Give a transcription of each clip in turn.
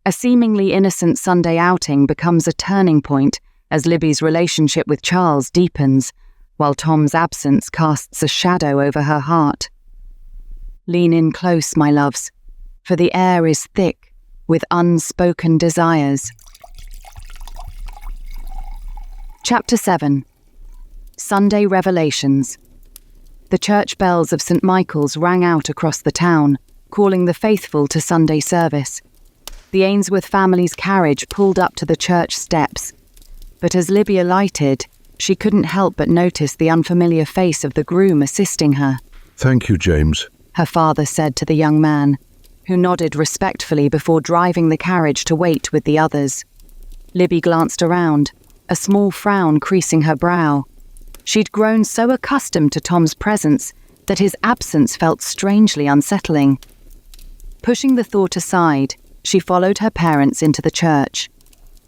A seemingly innocent Sunday outing becomes a turning point as Libby's relationship with Charles deepens, while Tom's absence casts a shadow over her heart. Lean in close, my loves, for the air is thick with unspoken desires. Chapter 7. Sunday Revelations. The church bells of St. Michael's rang out across the town, calling the faithful to Sunday service. The Ainsworth family's carriage pulled up to the church steps, but as Libby alighted, she couldn't help but notice the unfamiliar face of the groom assisting her. "Thank you, James," her father said to the young man, who nodded respectfully before driving the carriage to wait with the others. Libby glanced around, a small frown creasing her brow. She'd grown so accustomed to Tom's presence that his absence felt strangely unsettling. Pushing the thought aside, she followed her parents into the church.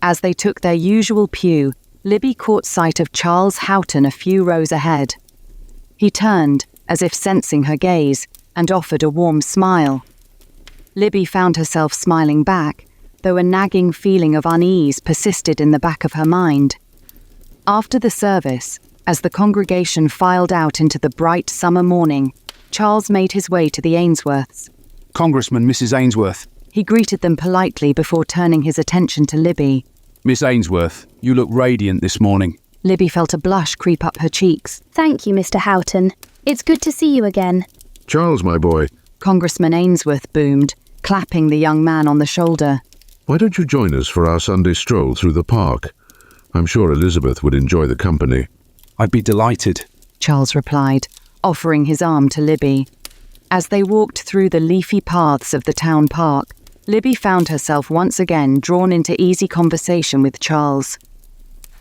As they took their usual pew, Libby caught sight of Charles Houghton a few rows ahead. He turned, as if sensing her gaze, and offered a warm smile. Libby found herself smiling back, though a nagging feeling of unease persisted in the back of her mind. After the service, as the congregation filed out into the bright summer morning, Charles made his way to the Ainsworths. "Congressman, Mrs. Ainsworth." He greeted them politely before turning his attention to Libby. "Miss Ainsworth, you look radiant this morning." Libby felt a blush creep up her cheeks. "Thank you, Mr. Houghton. It's good to see you again." "Charles, my boy." Congressman Ainsworth boomed, clapping the young man on the shoulder. "Why don't you join us for our Sunday stroll through the park? I'm sure Elizabeth would enjoy the company." "I'd be delighted," Charles replied, offering his arm to Libby. As they walked through the leafy paths of the town park, Libby found herself once again drawn into easy conversation with Charles.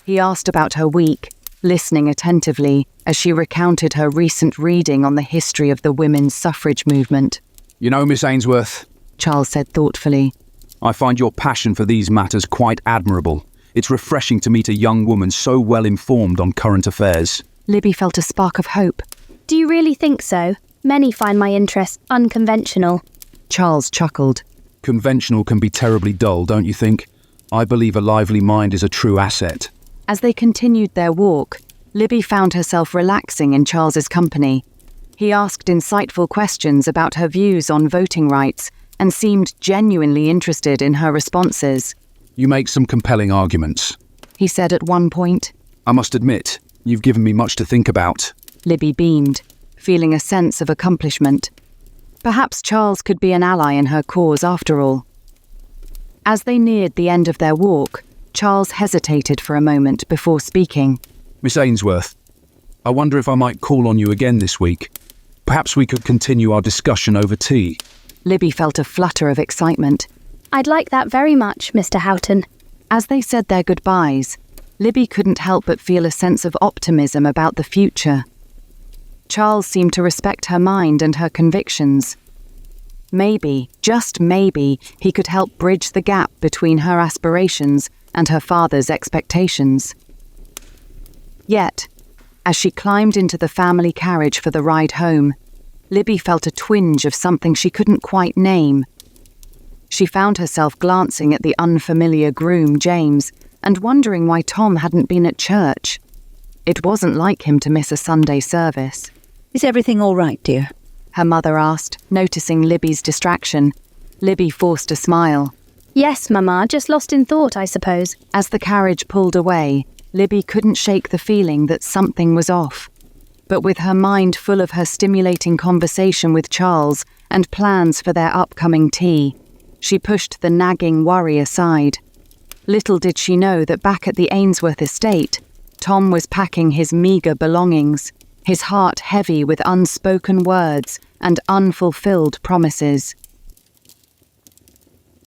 He asked about her week, listening attentively as she recounted her recent reading on the history of the women's suffrage movement. "You know, Miss Ainsworth," Charles said thoughtfully, "I find your passion for these matters quite admirable. It's refreshing to meet a young woman so well informed on current affairs." Libby felt a spark of hope. "Do you really think so? Many find my interests unconventional." Charles chuckled. "Conventional can be terribly dull, don't you think? I believe a lively mind is a true asset." As they continued their walk, Libby found herself relaxing in Charles's company. He asked insightful questions about her views on voting rights and seemed genuinely interested in her responses. "You make some compelling arguments," he said at one point. "I must admit, you've given me much to think about." Libby beamed, feeling a sense of accomplishment. Perhaps Charles could be an ally in her cause after all. As they neared the end of their walk, Charles hesitated for a moment before speaking. "Miss Ainsworth, I wonder if I might call on you again this week. Perhaps we could continue our discussion over tea." Libby felt a flutter of excitement. "I'd like that very much, Mr. Houghton." As they said their goodbyes, Libby couldn't help but feel a sense of optimism about the future. Charles seemed to respect her mind and her convictions. Maybe, just maybe, he could help bridge the gap between her aspirations and her father's expectations. Yet, as she climbed into the family carriage for the ride home, Libby felt a twinge of something she couldn't quite name. She found herself glancing at the unfamiliar groom, James, and wondering why Tom hadn't been at church. It wasn't like him to miss a Sunday service. "Is everything all right, dear?" her mother asked, noticing Libby's distraction. Libby forced a smile. "Yes, Mama, just lost in thought, I suppose." As the carriage pulled away, Libby couldn't shake the feeling that something was off. But with her mind full of her stimulating conversation with Charles and plans for their upcoming tea, she pushed the nagging worry aside. Little did she know that back at the Ainsworth estate, Tom was packing his meagre belongings, his heart heavy with unspoken words and unfulfilled promises.